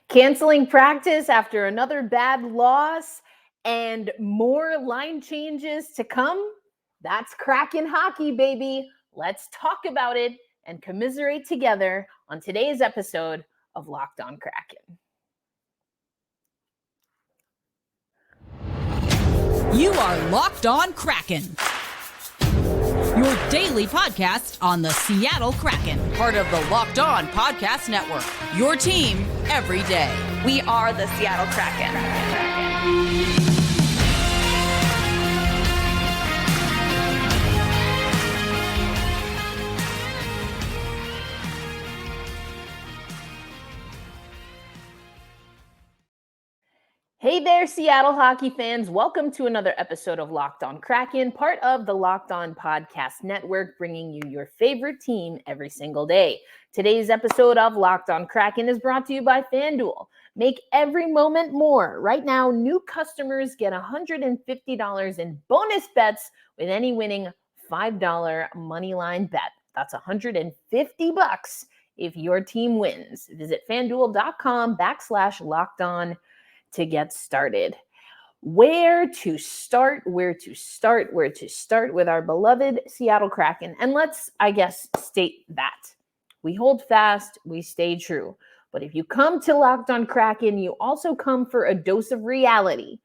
Canceling practice after another bad loss and more line changes to come. That's Kraken hockey, baby. Let's talk about it and commiserate together on today's episode of Locked On Kraken. You are Locked On Kraken, your daily podcast on the Seattle Kraken, part of the Locked On Podcast Network, your team every day. We are the Seattle Kraken. Hey there, Seattle hockey fans. Welcome to another episode of Locked On Kraken, part of the Locked On Podcast Network, bringing you your favorite team every single day. Today's episode of Locked On Kraken is brought to you by FanDuel. Make every moment more. Right now, new customers get $150 in bonus bets with any winning $5 moneyline bet. That's $150 if your team wins. Visit FanDuel.com/LockedOn to get started. Where to start with our beloved Seattle Kraken. And let's, state that. We hold fast, we stay true. But if you come to Locked On Kraken, you also come for a dose of reality.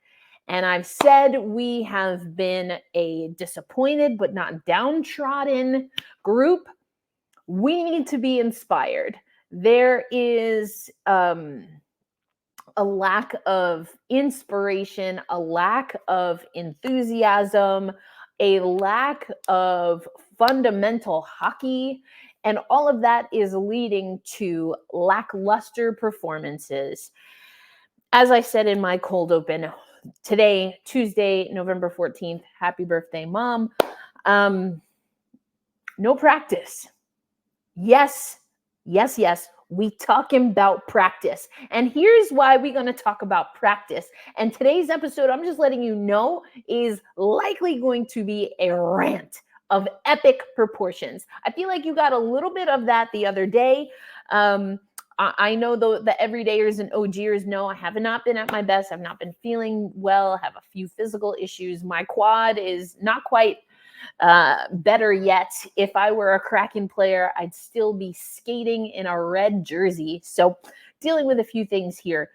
And I've said we have been a disappointed but not downtrodden group. We need to be inspired. There is a lack of inspiration, a lack of enthusiasm, a lack of fundamental hockey, and all of that is leading to lackluster performances. As I said in my cold open today, Tuesday, November 14th, happy birthday, Mom. No practice. Yes. We talking about practice. And here's why we're going to talk about practice. And today's episode, I'm just letting you know, is likely going to be a rant of epic proportions. I feel like you got a little bit of that the other day. I know the everydayers and OGers know I have not been at my best. I've not been feeling well. I have a few physical issues. My quad is not quite better yet. If I were a Kraken player, I'd still be skating in a red jersey. So dealing with a few things here.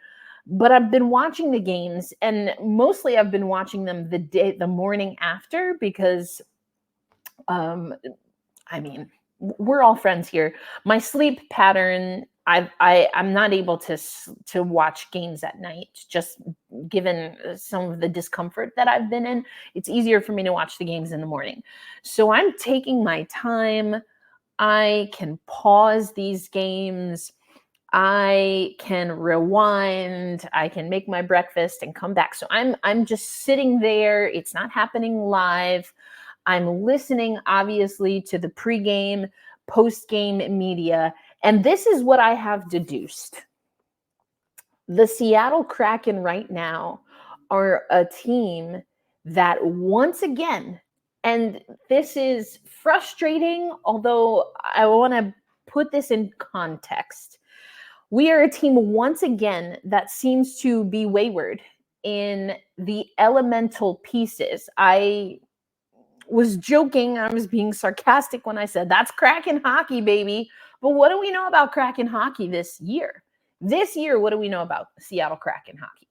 But I've been watching the games, and mostly I've been watching them the morning after because, we're all friends here. My sleep pattern, I'm not able to watch games at night, just given some of the discomfort that I've been in. It's easier for me to watch the games in the morning. So I'm taking my time. I can pause these games. I can rewind. I can make my breakfast and come back. So I'm just sitting there. It's not happening live. I'm listening, obviously, to the pregame, postgame media. And this is what I have deduced. The Seattle Kraken right now are a team that once again, and this is frustrating, although I want to put this in context. We are a team once again that seems to be wayward in the elemental pieces. I was joking. I was being sarcastic when I said that's Kraken hockey, baby. But what do we know about Kraken hockey this year? This year, what do we know about Seattle Kraken hockey?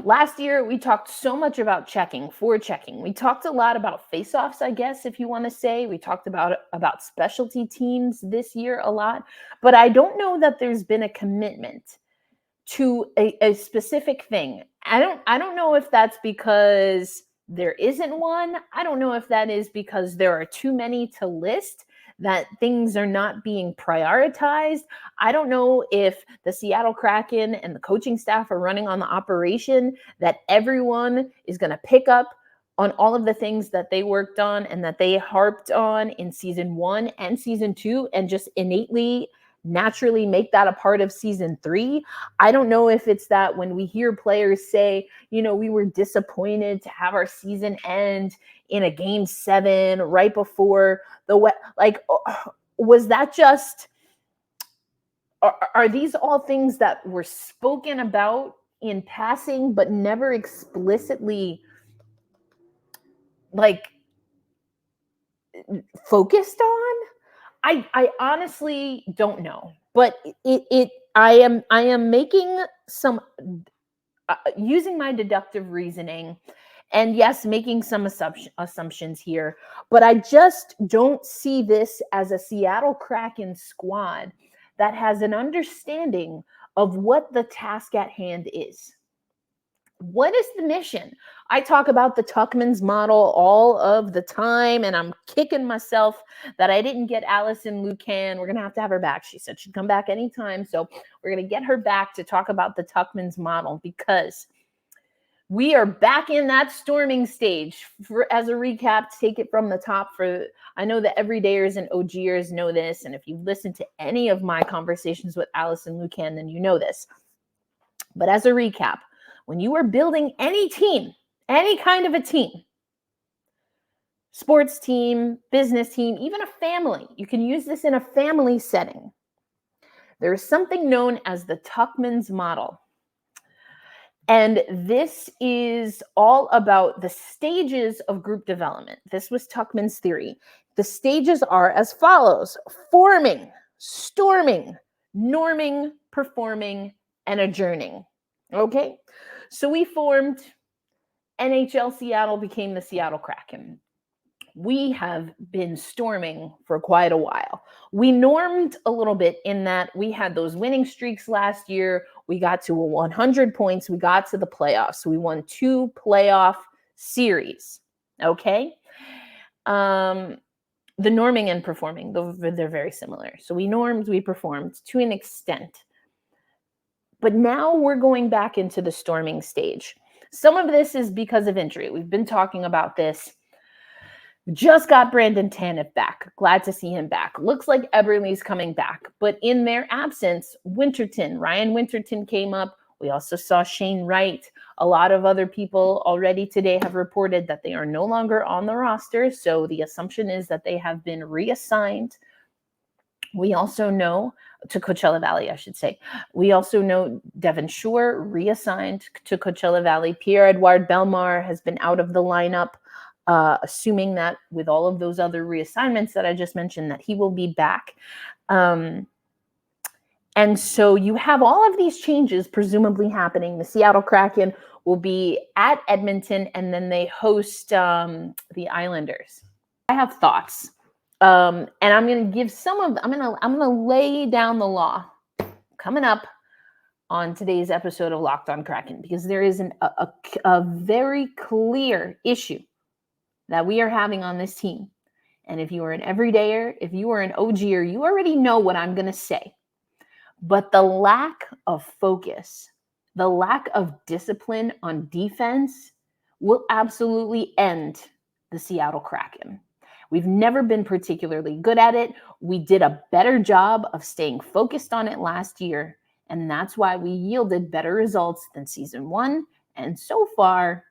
Last year, we talked so much about forechecking. We talked a lot about faceoffs, I guess, if you want to say. We talked about specialty teams this year a lot. But I don't know that there's been a commitment to a specific thing. I don't know if that's because there isn't one. I don't know if that is because there are too many to list, that things are not being prioritized. I don't know if the Seattle Kraken and the coaching staff are running on the operation that everyone is going to pick up on all of the things that they worked on and that they harped on in season 1 and season 2 and just innately naturally make that a part of season 3. I don't know if it's that when we hear players say, we were disappointed to have our season end in a game 7 right before was that just are these all things that were spoken about in passing, but never explicitly like focused on? I honestly don't know, but I am making some using my deductive reasoning, and yes, making some assumptions here, but I just don't see this as a Seattle Kraken squad that has an understanding of what the task at hand is. What is the mission? I talk about the Tuckman's model all of the time, and I'm kicking myself that I didn't get Allison Lucan. We're going to have her back. She said she'd come back anytime. So we're going to get her back to talk about the Tuckman's model, because we are back in that storming stage. As a recap, take it from the top. I know that everydayers and OGers know this, and if you've listened to any of my conversations with Allison Lucan, then you know this. But as a recap, when you are building any team, any kind of a team, sports team, business team, even a family, you can use this in a family setting. There is something known as the Tuckman's model. And this is all about the stages of group development. This was Tuckman's theory. The stages are as follows: forming, storming, norming, performing, and adjourning. Okay? So we formed NHL Seattle, became the Seattle Kraken. We have been storming for quite a while. We normed a little bit in that we had those winning streaks last year. We got to 100 points. We got to the playoffs. We won 2 playoff series. Okay? The norming and performing, they're very similar. So we normed, we performed to an extent. But now we're going back into the storming stage. Some of this is because of injury. We've been talking about this. Just got Brandon Tanev back. Glad to see him back. Looks like Eberle's coming back. But in their absence, Ryan Winterton came up. We also saw Shane Wright. A lot of other people already today have reported that they are no longer on the roster. So the assumption is that they have been reassigned. We also know to Coachella Valley, I should say. We also know Devin Shore reassigned to Coachella Valley. Pierre-Edouard Bellemare has been out of the lineup, assuming that with all of those other reassignments that I just mentioned, that he will be back. And so you have all of these changes presumably happening. The Seattle Kraken will be at Edmonton, and then they host the Islanders. I have thoughts. And I'm going to give I'm going to lay down the law coming up on today's episode of Locked On Kraken, because there is a very clear issue that we are having on this team. And if you are an everydayer, if you are an OGer, you already know what I'm going to say. But the lack of focus, the lack of discipline on defense will absolutely end the Seattle Kraken. We've never been particularly good at it. We did a better job of staying focused on it last year, and that's why we yielded better results than season 1 and so far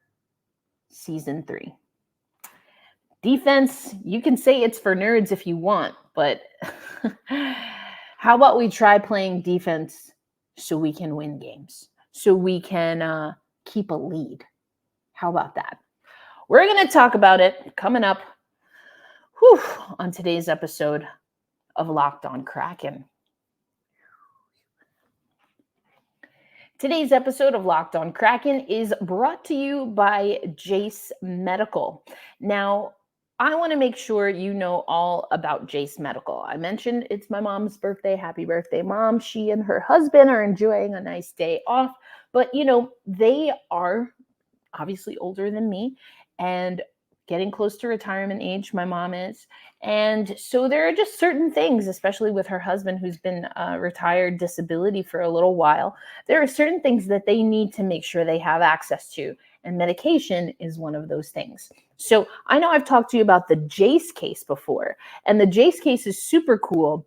season 3. Defense, you can say it's for nerds if you want, but how about we try playing defense so we can win games, so we can keep a lead? How about that? We're going to talk about it coming up on today's episode of Locked On Kraken. Today's episode of Locked On Kraken is brought to you by Jace Medical. Now, I want to make sure you know all about Jace Medical. I mentioned it's my mom's birthday. Happy birthday, Mom. She and her husband are enjoying a nice day off. But, they are obviously older than me and getting close to retirement age. My mom is. And so there are just certain things, especially with her husband, who's been retired disability for a little while. There are certain things that they need to make sure they have access to. And medication is one of those things. So I know I've talked to you about the Jace case before. And the Jace case is super cool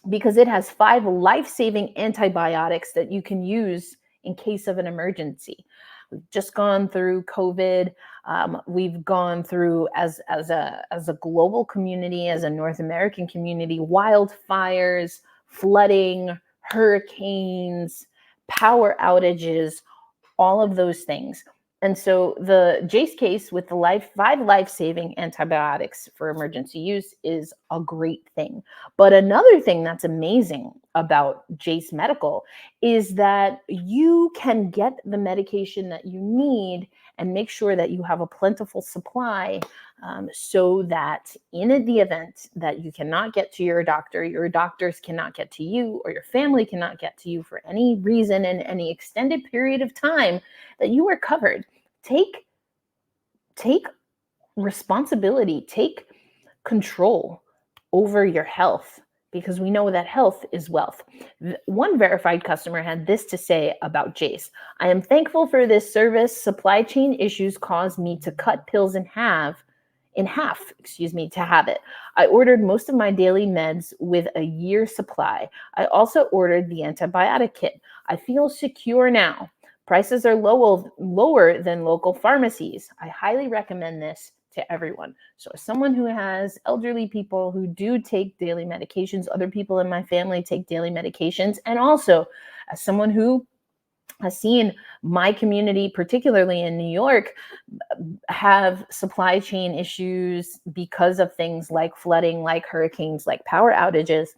because it has 5 life-saving antibiotics that you can use in case of an emergency. We've just gone through COVID. We've gone through, as a global community, as a North American community, wildfires, flooding, hurricanes, power outages, all of those things. And so the Jace case with the 5 life-saving antibiotics for emergency use is a great thing. But another thing that's amazing about Jace Medical is that you can get the medication that you need and make sure that you have a plentiful supply, so that in the event that you cannot get to your doctors cannot get to you, or your family cannot get to you for any reason in any extended period of time, that you are covered. Take responsibility, take control over your health, because we know that health is wealth. One verified customer had this to say about Jace: "I am thankful for this service. Supply chain issues caused me to cut pills in half, to have it. I ordered most of my daily meds with a year supply. I also ordered the antibiotic kit. I feel secure now. Prices are lower than local pharmacies. I highly recommend this to everyone." So as someone who has elderly people who do take daily medications, other people in my family take daily medications, and also as someone who has seen my community, particularly in New York, have supply chain issues because of things like flooding, like hurricanes, like power outages,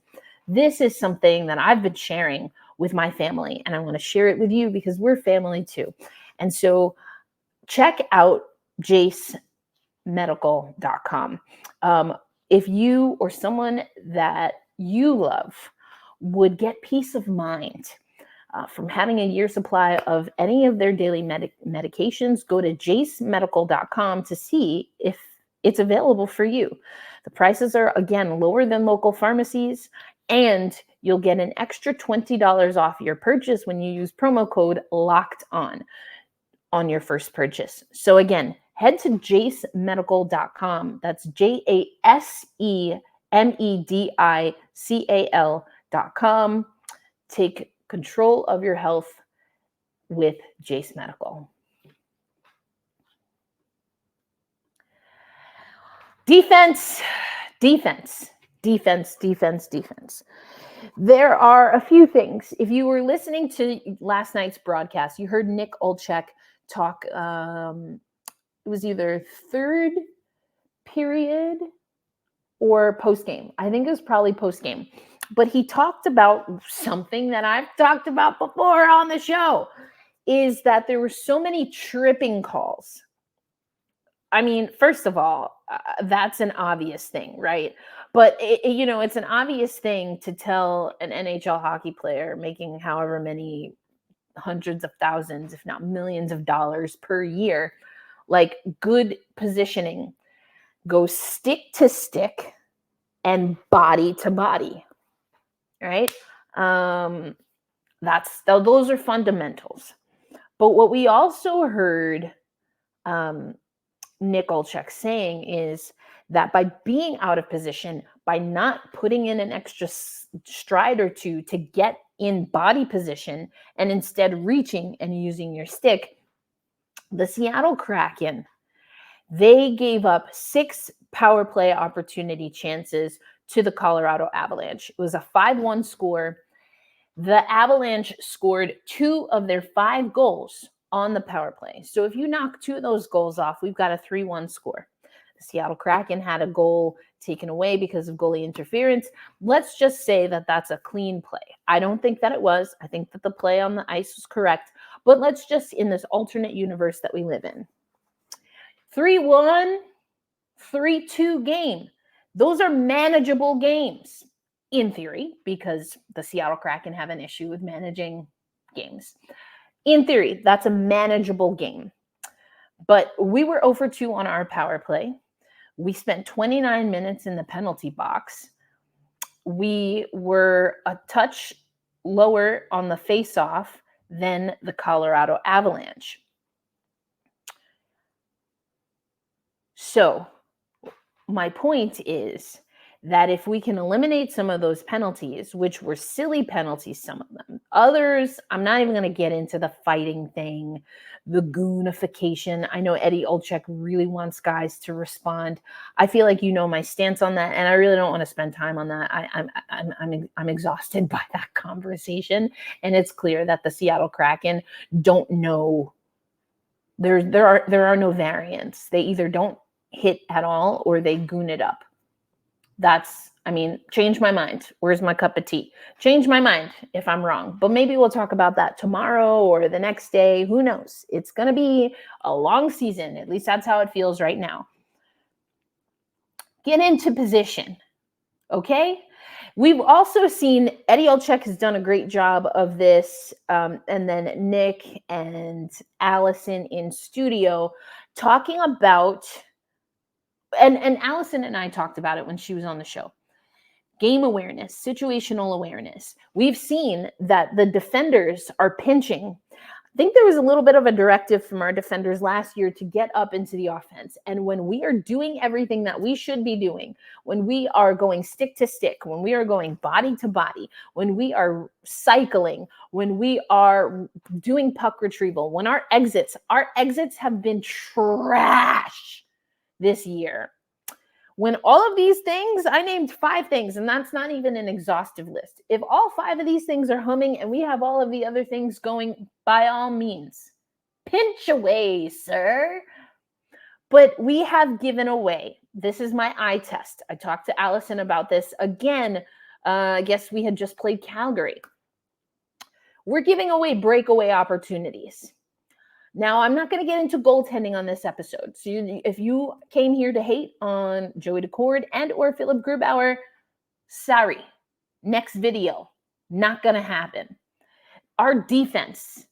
this is something that I've been sharing with my family, and I want to share it with you because we're family too. And so check out jacemedical.com. If you or someone that you love would get peace of mind from having a year supply of any of their daily medications, go to jacemedical.com to see if it's available for you. The prices are, again, lower than local pharmacies, and you'll get an extra $20 off your purchase when you use promo code LOCKEDON on your first purchase. So again, head to jacemedical.com. That's JACEMEDICAL.com. Take control of your health with Jace Medical. Defense. There are a few things. If you were listening to last night's broadcast, you heard Nick Olczyk talk. It was either third period or post-game. I think it was probably post-game. But he talked about something that I've talked about before on the show, is that there were so many tripping calls. I mean, first of all, that's an obvious thing, right? But, it's an obvious thing to tell an NHL hockey player making however many hundreds of thousands, if not millions of dollars per year, like, good positioning, go stick to stick and body to body, right? Those are fundamentals. But what we also heard Nick Olczyk saying is that by being out of position, by not putting in an extra stride or two to get in body position and instead reaching and using your stick, the Seattle Kraken, they gave up 6 power play opportunity chances to the Colorado Avalanche. It was a 5-1 score. The Avalanche scored 2 of their 5 goals on the power play. So if you knock 2 of those goals off, we've got a 3-1 score. The Seattle Kraken had a goal taken away because of goalie interference. Let's just say that that's a clean play. I don't think that it was. I think that the play on the ice was correct. But let's just, in this alternate universe that we live in, 3-1, 3-2 game. Those are manageable games in theory, because the Seattle Kraken have an issue with managing games. In theory, that's a manageable game. But we were 0-for-2 on our power play. We spent 29 minutes in the penalty box. We were a touch lower on the face-off than the Colorado Avalanche. So my point is that if we can eliminate some of those penalties, which were silly penalties, some of them, others, I'm not even going to get into the fighting thing, the Goonification. I know Eddie Olczyk really wants guys to respond. I feel like you know my stance on that, and I really don't want to spend time on that. I'm exhausted by that conversation, and it's clear that the Seattle Kraken don't know. There are no variants. They either don't hit at all or they goon it up. Change my mind. Where's my cup of tea? Change my mind if I'm wrong. But maybe we'll talk about that tomorrow or the next day. Who knows? It's going to be a long season. At least that's how it feels right now. Get into position. Okay? We've also seen Eddie Olczyk has done a great job of this. And then Nick and Allison in studio talking about, and Allison and I talked about it when she was on the show. Game awareness, situational awareness. We've seen that the defenders are pinching. I think there was a little bit of a directive from our defenders last year to get up into the offense. And when we are doing everything that we should be doing, when we are going stick to stick, when we are going body to body, when we are cycling, when we are doing puck retrieval, when our exits have been trash this year. When all of these things, I named 5 things, and that's not even an exhaustive list. If all 5 of these things are humming and we have all of the other things going, by all means, pinch away, sir. But we have given away. This is my eye test. I talked to Allison about this again. I guess we had just played Calgary. We're giving away breakaway opportunities. Now, I'm not going to get into goaltending on this episode. So if you came here to hate on Joey Daccord and or Philip Grubauer, sorry. Next video, not going to happen. Our defense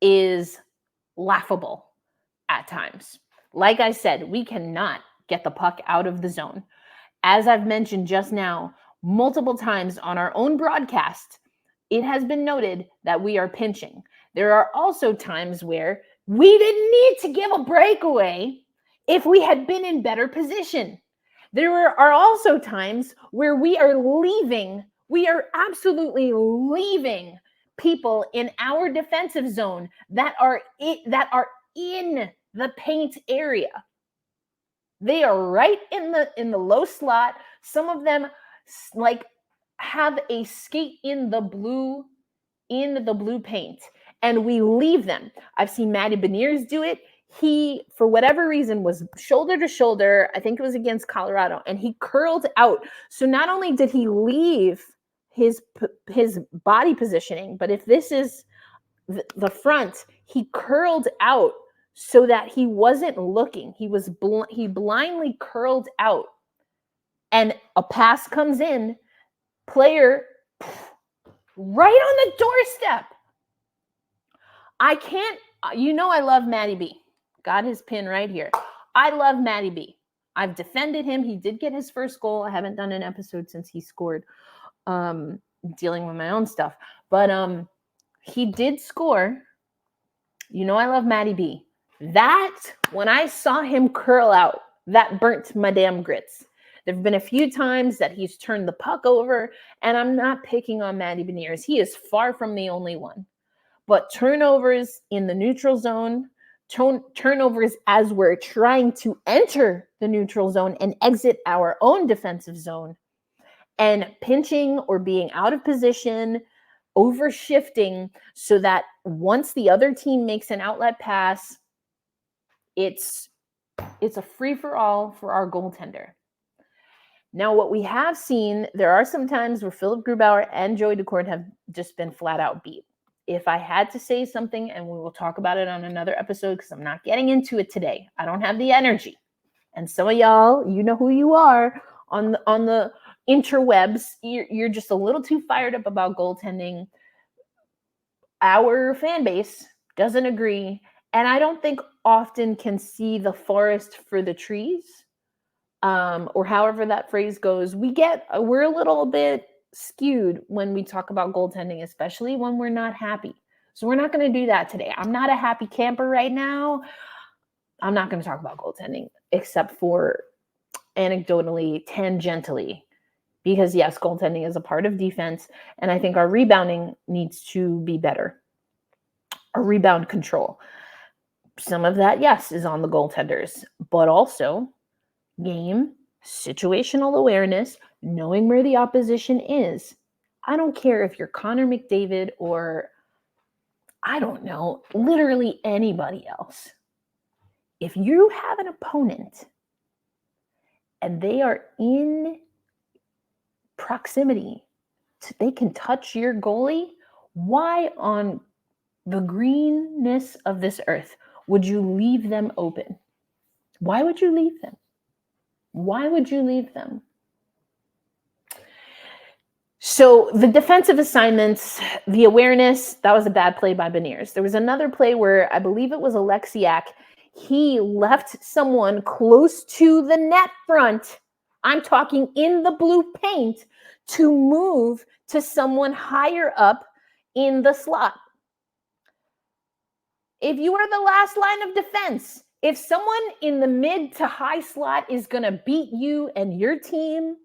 is laughable at times. Like I said, we cannot get the puck out of the zone. As I've mentioned just now, multiple times on our own broadcast, it has been noted that we are pinching. There are also times where we didn't need to give a breakaway if we had been in better position. There are also times where we are absolutely leaving people in our defensive zone that are in the paint area. They are right in the low slot. Some of them have a skate in the blue paint. And we leave them. I've seen Matty Beniers do it. He, for whatever reason, was shoulder to shoulder. I think it was against Colorado. And he curled out. So not only did he leave his body positioning, but if this is the front, he curled out so that he wasn't looking. He blindly curled out. And a pass comes in. Player right on the doorstep. I love Matty B. Got his pin right here. I love Matty B. I've defended him. He did get his first goal. I haven't done an episode since he scored, dealing with my own stuff. But he did score. I love Matty B. That, when I saw him curl out, that burnt my damn grits. There have been a few times that he's turned the puck over, and I'm not picking on Matty Beniers. He is far from the only one. But turnovers in the neutral zone, turnovers as we're trying to enter the neutral zone and exit our own defensive zone, and pinching or being out of position, overshifting so that once the other team makes an outlet pass, it's a free-for-all for our goaltender. Now, what we have seen, there are some times where Philip Grubauer and Joey Daccord have just been flat out beat. If I had to say something, and we will talk about it on another episode because I'm not getting into it today. I don't have the energy. And some of y'all, you know who you are on the interwebs. You're just a little too fired up about goaltending. Our fan base doesn't agree. And I don't think often can see the forest for the trees, or however that phrase goes. We're a little bit skewed when we talk about goaltending, especially when we're not happy. So we're not going to do that today. I'm not a happy camper right now. I'm not going to talk about goaltending except for anecdotally, tangentially. because yes, goaltending is a part of defense, and I think our rebounding needs to be better. Our rebound control. Some of that, yes, is on the goaltenders, but also game, situational awareness, knowing where the opposition is. I don't care if you're Connor McDavid or, I don't know, literally anybody else. If you have an opponent and they are in proximity, they can touch your goalie, why on the greenness of this earth would you leave them open? Why would you leave them? Why would you leave them? So the defensive assignments, the awareness, that was a bad play by Beniers. There was another play where I believe it was Alexiak. He left someone close to the net front. I'm talking in the blue paint to move to someone higher up in the slot. If you are the last line of defense, if someone in the mid to high slot is going to beat you and your team,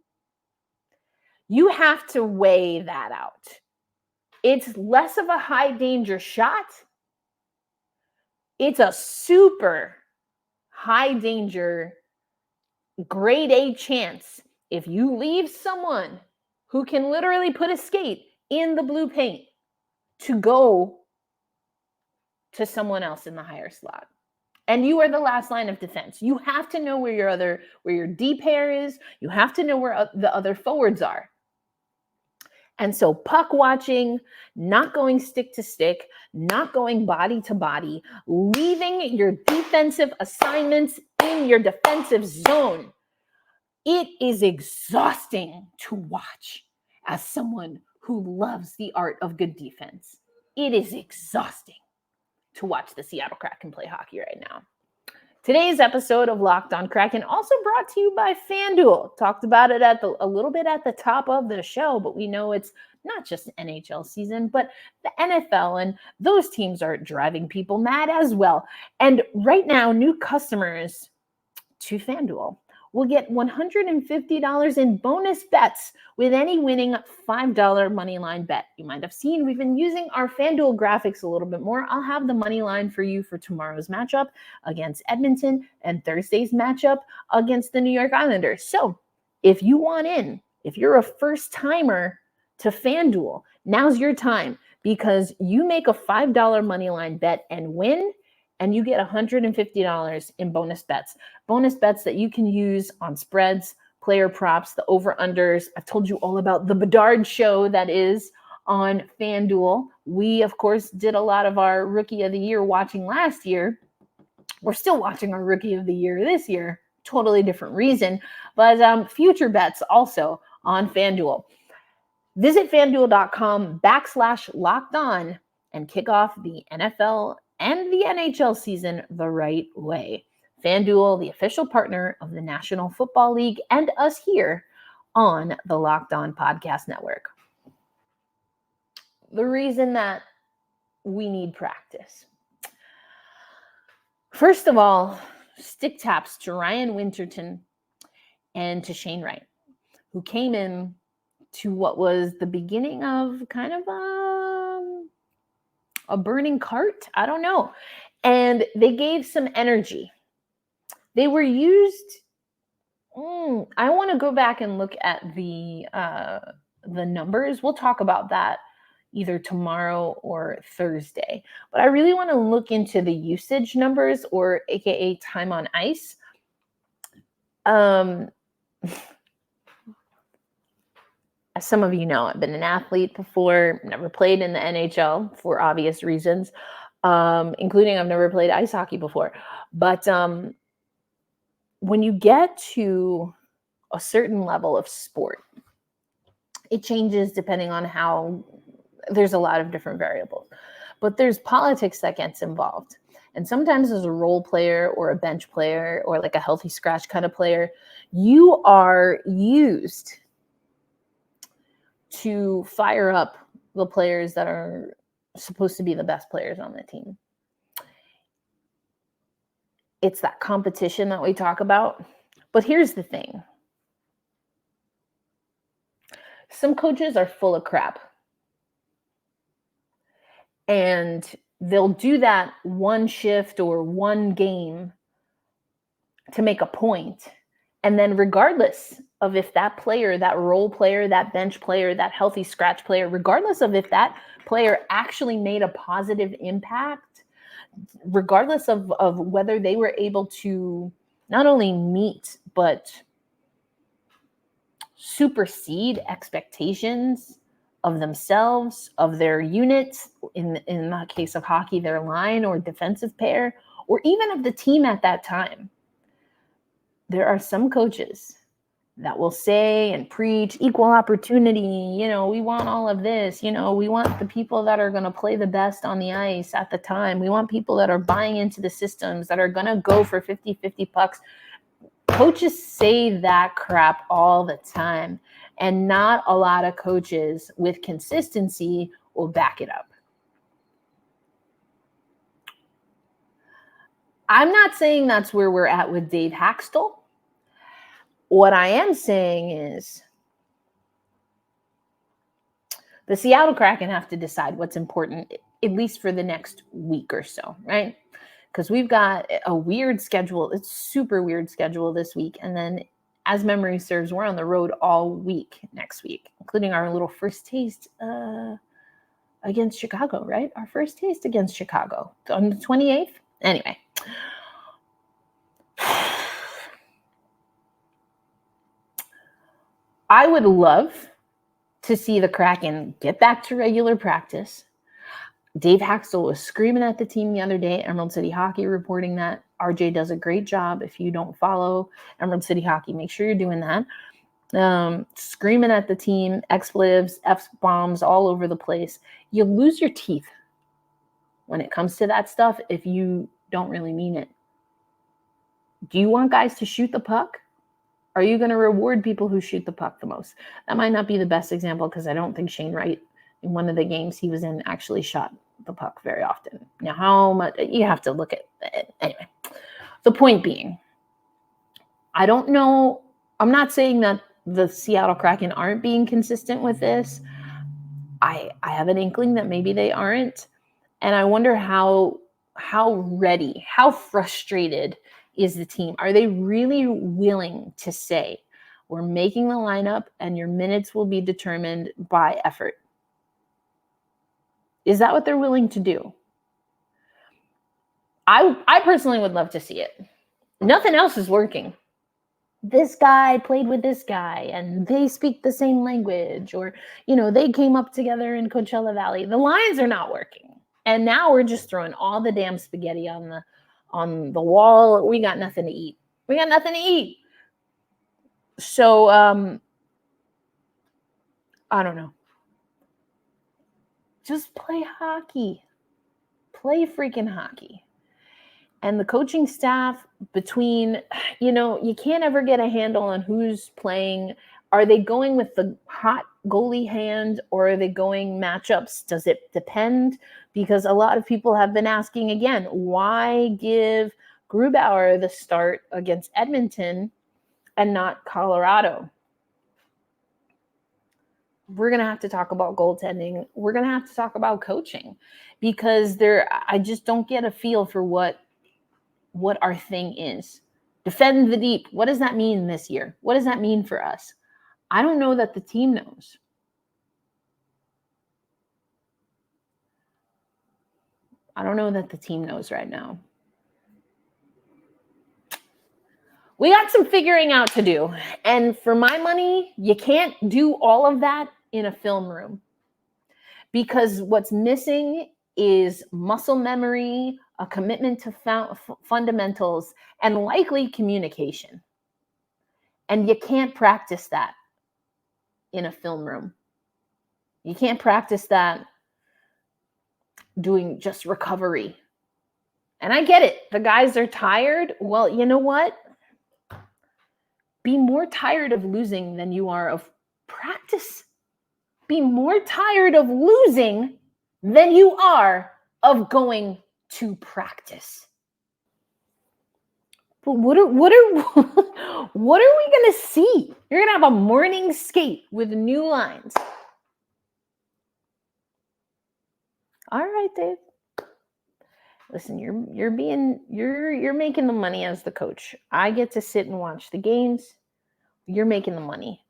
you have to weigh that out. It's less of a high danger shot. It's a super high danger, grade A chance if you leave someone who can literally put a skate in the blue paint to go to someone else in the higher slot. And you are the last line of defense. You have to know where your D pair is. You have to know where the other forwards are. And so puck watching, not going stick to stick, not going body to body, leaving your defensive assignments in your defensive zone. It is exhausting to watch as someone who loves the art of good defense. It is exhausting to watch the Seattle Kraken play hockey right now. Today's episode of Locked On Kraken also brought to you by FanDuel. Talked about it a little bit at the top of the show, but we know it's not just NHL season, but the NFL, and those teams are driving people mad as well. And right now, new customers to FanDuel will get $150 in bonus bets with any winning $5 money line bet. You might have seen we've been using our FanDuel graphics a little bit more. I'll have the money line for you for tomorrow's matchup against Edmonton and Thursday's matchup against the New York Islanders. So if you want in, if you're a first timer to FanDuel, now's your time, because you make a $5 money line bet and win, and you get $150 in bonus bets. Bonus bets that you can use on spreads, player props, the over-unders. I've told you all about the Bedard show that is on FanDuel. We, of course, did a lot of our Rookie of the Year watching last year. We're still watching our Rookie of the Year this year. Totally different reason. But future bets also on FanDuel. Visit FanDuel.com/lockedon and kick off the NFL and the NHL season the right way. FanDuel, the official partner of the National Football League and us here on the Locked On Podcast Network. The reason that we need practice. First of all, stick taps to Ryan Winterton and to Shane Wright, who came in to what was the beginning of kind of a burning cart. I don't know. And they gave some energy. They were used. I want to go back and look at the numbers. We'll talk about that either tomorrow or Thursday. But I really want to look into the usage numbers, or AKA time on ice. As some of you know, I've been an athlete before, never played in the NHL for obvious reasons, including I've never played ice hockey before. But when you get to a certain level of sport, it changes depending on how, there's a lot of different variables. But there's politics that gets involved. And sometimes as a role player or a bench player or like a healthy scratch kind of player, you are used to fire up the players that are supposed to be the best players on the team. It's that competition that we talk about. But here's the thing. Some coaches are full of crap. And they'll do that one shift or one game to make a point. And then regardless of if that player, that role player, that bench player, that healthy scratch player, regardless of if that player actually made a positive impact, regardless of whether they were able to not only meet, but supersede expectations of themselves, of their units, in the case of hockey, their line or defensive pair, or even of the team at that time. There are some coaches that will say and preach equal opportunity. We want all of this. We want the people that are going to play the best on the ice at the time. We want people that are buying into the systems, that are going to go for 50-50 pucks. Coaches say that crap all the time, and not a lot of coaches with consistency will back it up. I'm not saying that's where we're at with Dave Haxel. What I am saying is the Seattle Kraken have to decide what's important, at least for the next week or so, right? Because we've got a weird schedule. It's super weird schedule this week. And then, as memory serves, we're on the road all week next week, including our little first taste against Chicago, right? Our first taste against Chicago on the 28th. Anyway. I would love to see the Kraken get back to regular practice. Dave Haxel was screaming at the team the other day, Emerald City Hockey reporting that. RJ does a great job. If you don't follow Emerald City Hockey, make sure you're doing that. Screaming at the team, expletives, F-bombs all over the place. You lose your teeth when it comes to that stuff if you don't really mean it. Do you want guys to shoot the puck? Are you going to reward people who shoot the puck the most? That might not be the best example because I don't think Shane Wright, in one of the games he was in, actually shot the puck very often. Now, how much? You have to look at it. Anyway, the point being, I don't know. I'm not saying that the Seattle Kraken aren't being consistent with this. I have an inkling that maybe they aren't. And I wonder how ready, how frustrated is the team? Are they really willing to say, we're making the lineup and your minutes will be determined by effort? Is that what they're willing to do? I personally would love to see it. Nothing else is working. This guy played with this guy and they speak the same language, or, they came up together in Coachella Valley. The lines are not working. And now we're just throwing all the damn spaghetti on the wall. We got nothing to eat. So, I don't know. Just play hockey. Play freaking hockey. And the coaching staff between, you can't ever get a handle on who's playing. Are they going with the hot goalie hand, or are they going matchups? Does it depend? Because a lot of people have been asking again, why give Grubauer the start against Edmonton and not Colorado? We're going to have to talk about goaltending. We're going to have to talk about coaching, because I just don't get a feel for what our thing is. Defend the deep. What does that mean this year? What does that mean for us? I don't know that the team knows. I don't know that the team knows right now. We got some figuring out to do. And for my money, you can't do all of that in a film room, because what's missing is muscle memory, a commitment to fundamentals, and likely communication. And you can't practice that in a film room. You can't practice that doing just recovery. And I get it. The guys are tired. Well, you know what? Be more tired of losing than you are of practice. Be more tired of losing than you are of going to practice. But what are what are we gonna see? You're gonna have a morning skate with new lines. All right, Dave. Listen, you're making the money as the coach. I get to sit and watch the games. You're making the money.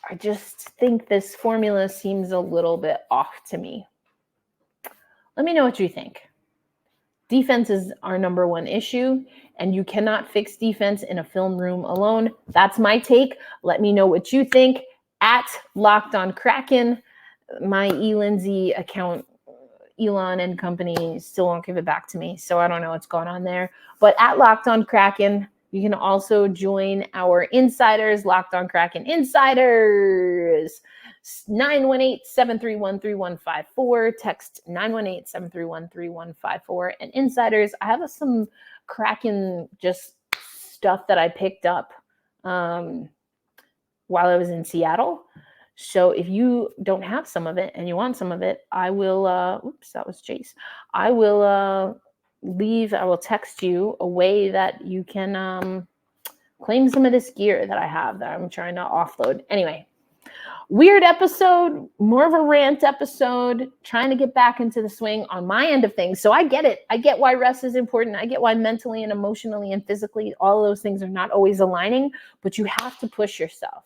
I just think this formula seems a little bit off to me. Let me know what you think. Defense is our number one issue, and you cannot fix defense in a film room alone. That's my take. Let me know what you think at Locked On Kraken. My eLindsay account, Elon and company still won't give it back to me, so I don't know what's going on there. But at Locked On Kraken, you can also join our insiders, Locked On Kraken Insiders. 918-731-3154. Text 918-731-3154. And insiders, I have some Kraken just stuff that I picked up while I was in Seattle. So if you don't have some of it and you want some of it, I will, oops, that was Jace. I will text you a way that you can claim some of this gear that I have that I'm trying to offload. Anyway, weird episode, more of a rant episode, trying to get back into the swing on my end of things. So I get it. I get why rest is important. I get why mentally and emotionally and physically, all of those things are not always aligning, but you have to push yourself.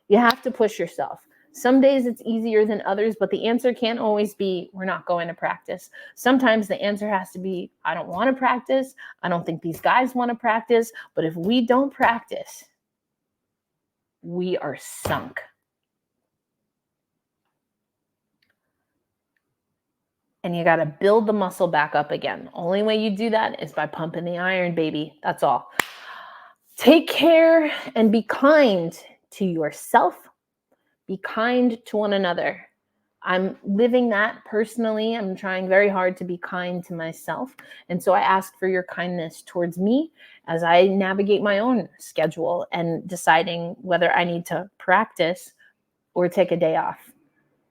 You have to push yourself. Some days it's easier than others, but the answer can't always be, we're not going to practice. Sometimes the answer has to be, I don't want to practice. I don't think these guys want to practice. But if we don't practice, we are sunk. And you got to build the muscle back up again. Only way you do that is by pumping the iron, baby. That's all. Take care and be kind to yourself. Be kind to one another. I'm living that personally. I'm trying very hard to be kind to myself. And so I ask for your kindness towards me as I navigate my own schedule and deciding whether I need to practice or take a day off.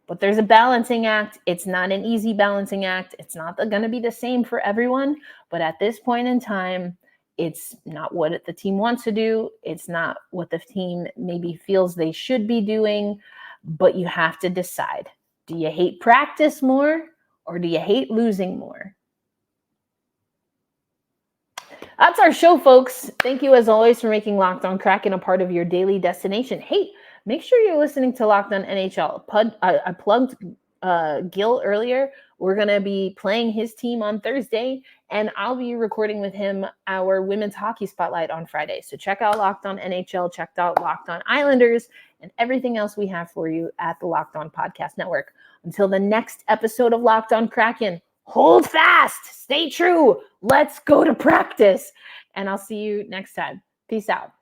But there's a balancing act. It's not an easy balancing act. It's not going to be the same for everyone. But at this point in time, it's not what the team wants to do. It's not what the team maybe feels they should be doing. But you have to decide. Do you hate practice more or do you hate losing more? That's our show, folks. Thank you, as always, for making Locked On Kraken a part of your daily destination. Hey, make sure you're listening to Locked On NHL. I plugged Gil earlier. We're going to be playing his team on Thursday, and I'll be recording with him our women's hockey spotlight on Friday. So check out Locked On NHL, check out Locked On Islanders, and everything else we have for you at the Locked On Podcast Network. Until the next episode of Locked On Kraken, hold fast, stay true, let's go to practice, and I'll see you next time. Peace out.